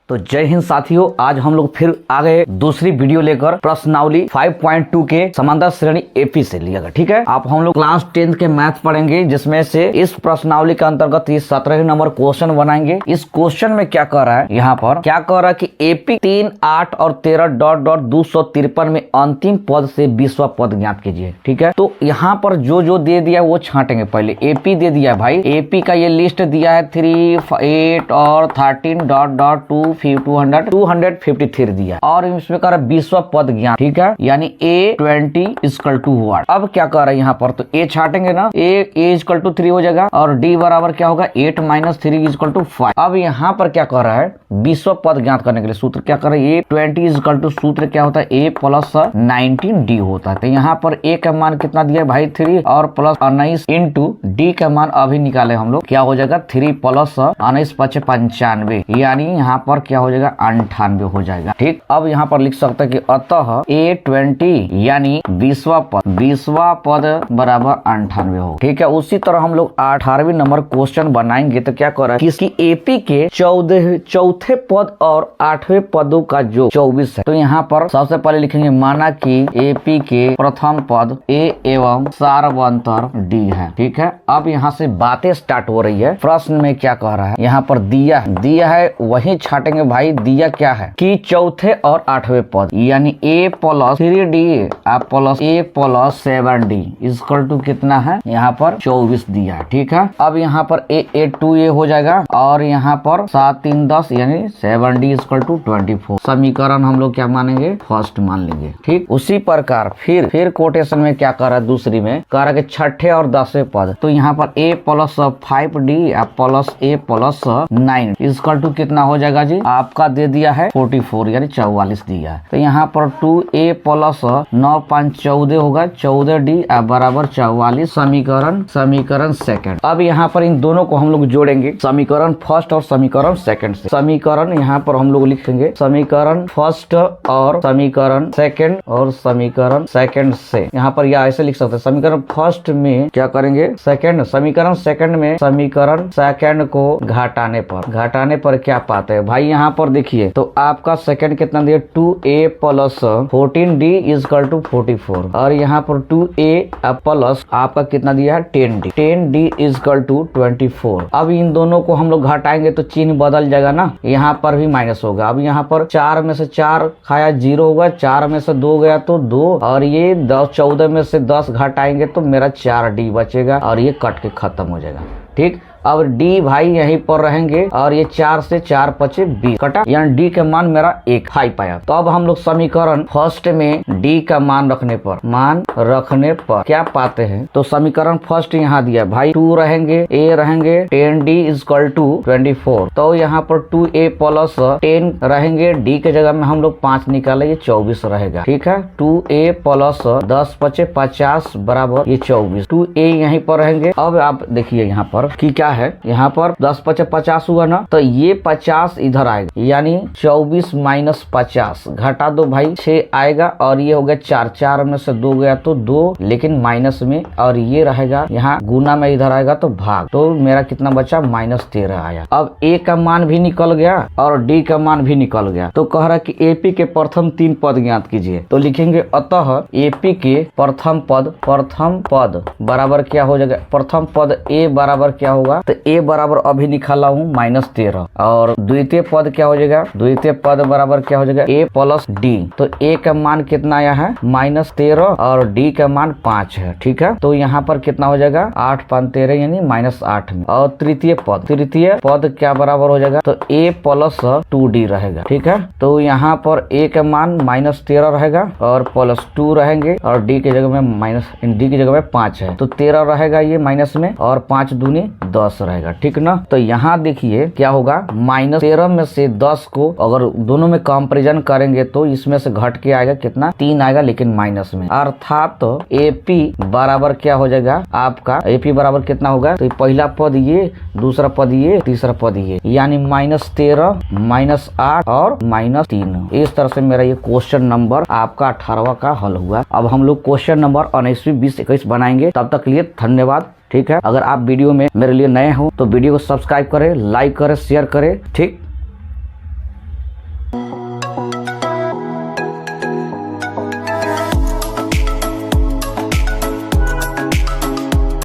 तो जय हिंद साथियों, आज हम लोग फिर आ गए दूसरी वीडियो लेकर प्रश्नावली 5.2 के समांतर श्रेणी एपी से लिया गया। ठीक है, आप हम लोग क्लास 10 के मैथ पढ़ेंगे, जिसमें से इस प्रश्नावली के अंतर्गत 17 नंबर क्वेश्चन बनाएंगे। इस क्वेश्चन में क्या कह रहा है, यहाँ पर क्या कह रहा है कि एपी 3, 8 और 13 253 में अंतिम पद से 20वां पद ज्ञात कीजिए। ठीक है, तो यहाँ पर जो दे दिया है वो छांटेंगे। पहले एपी दे दिया है भाई, एपी का ये लिस्ट दिया है 3, 8 और 13 253 दिया, और इसमें कह रहा है 20वां पद ज्ञात। ठीक है, यानी A20 इक्वल टू व्हाट। अब क्या कह रहा है यहाँ पर, तो A छाटेंगे ना, A इक्वल टू 3 हो जाएगा, और D बराबर क्या होगा 8 - 3 इक्वल टू 5। अब यहाँ पर क्या कह रहा है, 20वां पद ज्ञात करने के लिए सूत्र क्या कर रहा है, A20 इक्वल टू सूत्र क्या होता है, A प्लस 19D होता है। तो यहाँ पर A का मान कितना दिया है भाई 3, और प्लस 19 इंटू D का मान अभी निकाले हम लोग, क्या हो जाएगा 3 प्लस 19 × 95, यानी यहाँ पर क्या हो जाएगा 98 हो जाएगा। ठीक, अब यहाँ पर लिख सकते हैं कि अतः A20 यानी 20वां पद बराबर 98 हो। ठीक है, उसी तरह हम लोग 18वें नंबर क्वेश्चन बनाएंगे। तो क्या कर रहा है कि इसकी एपी के चौथे पद और 8वें पदों का जो 24 है। तो यहाँ पर सबसे पहले लिखेंगे, माना कि एपी के प्रथम पद A एवं सार्वंतर D है। ठीक है, अब यहाँ से बातें स्टार्ट हो रही है। प्रश्न में क्या कह रहा है, यहाँ पर दिया है वही छाटेंगे भाई। दिया क्या है कि चौथे और 8वें पद यानी A plus 3D plus A plus 7D equal to कितना है, यहाँ पर 24 दिया है। ठीक है, अब यहाँ पर A 2A हो जाएगा, और यहाँ पर 7 3 10 यानी 7D इक्वल टू 24। समीकरण हम लोग क्या मानेंगे, फर्स्ट मान लेंगे। ठीक, उसी प्रकार फिर कोटेशन में क्या कर रहा है, दूसरी में कह रहा है कि छठे और 10वें पद। तो यहाँ पर A plus 5D plus A plus 9 equal to कितना हो जाएगा जी, आपका दे दिया है 44 यानी 44 दिया है। तो यहाँ पर 2A प्लस 9 5 14 होगा, 14D बराबर 44। समीकरण सेकंड। अब यहाँ पर इन दोनों को हम लोग जोड़ेंगे, समीकरण फर्स्ट और समीकरण सेकंड से। समीकरण यहाँ पर हम लोग लिखेंगे समीकरण फर्स्ट और समीकरण सेकंड, और समीकरण सेकंड से यहाँ पर या ऐसे लिख सकते हैं, समीकरण फर्स्ट में क्या करेंगे सेकंड, समीकरण सेकंड में समीकरण सेकंड को घटाने पर क्या पाते हैं भाई। यहाँ पर देखिए, तो आपका सेकंड कितना दिया 2A plus 14D equal to 44, और यहाँ पर 2A प्लस आपका कितना दिया है 10D इक्वल टू 24। अब इन दोनों को हम लोग घटाएंगे तो चिन्ह बदल जाएगा ना, यहाँ पर भी माइनस होगा। अब यहाँ पर 4 में से 4 खाया 0 होगा, 4 में से 2 गया तो 2, और ये 14 में से 10 घटाएंगे तो मेरा 4D बचेगा, और ये कट के खत्म हो जाएगा। ठीक, अब D भाई यहीं पर रहेंगे, और ये 4 से 4 × 5 = 20 कटा, यानी D का मान मेरा 1 हाई पाया। तो अब हम लोग समीकरण फर्स्ट में D का मान रखने पर क्या पाते हैं, तो समीकरण फर्स्ट यहाँ दिया भाई 2 रहेंगे, A रहेंगे 10D इक्वल टू 24। तो यहाँ पर 2A प्लस 10 रहेंगे, D के जगह में हम लोग 5 निकाले, ये 24 रहेगा। ठीक है, 2A प्लस 10 × 5 = 50 बराबर ये 24। 2A यहीं पर रहेंगे। अब आप देखिए यहाँ पर कि क्या है, यहाँ पर 10 × 5 = 50 हुआ ना, तो ये 50 इधर आएगा, यानी 24 - 50 घटा दो भाई 6 आएगा, और ये हो गया 4 में से 2 गया तो 2, लेकिन माइनस में, और ये रहेगा यहाँ गुना में इधर आएगा तो भाग, तो मेरा कितना बचा -13 आया। अब A का मान भी निकल गया और D का मान भी निकल गया। तो कह रहा है कि एपी के प्रथम 3 पद ज्ञात कीजिए। तो लिखेंगे अतः एपी के प्रथम पद बराबर क्या हो जाएगा, प्रथम पद A बराबर क्या होगा, तो A बराबर अभी निकाला हूँ -13, और द्वितीय पद क्या हो जाएगा, द्वितीय पद बराबर क्या हो जाएगा A प्लस D। तो A का मान कितना आया है -13, और D का मान 5 है। ठीक है, तो यहाँ पर कितना हो जाएगा 8 × 5 = 13 यानी -8 में, और तृतीय पद क्या बराबर हो जाएगा, तो A प्लस 2D रहेगा। ठीक है, तो यहाँ पर A का मान -13 रहेगा, और प्लस 2 रहेंगे, और D की जगह में 5 है, तो 13 रहेगा ये माइनस में, और 5 दूनी 10 रहेगा। ठीक ना, तो यहाँ देखिए क्या होगा, -13 में से 10 को अगर दोनों में कंपैरिजन करेंगे तो इसमें से घट के आएगा कितना 3 आएगा, लेकिन माइनस में, अर्थात तो AP बराबर क्या हो जाएगा, आपका AP बराबर कितना होगा, तो पहला पद ये, दूसरा पद ये, तीसरा पद ये, यानी -13 -8 और -3। इस तरह से मेरा ये क्वेश्चन नंबर आपका 18वां का हल हुआ। अब हम लोग क्वेश्चन नंबर 19, 20, 21 बनाएंगे। तब तक के लिए धन्यवाद। ठीक है, अगर आप वीडियो में मेरे लिए नए हो तो वीडियो को सब्सक्राइब करें, लाइक करें, शेयर करें। ठीक। है।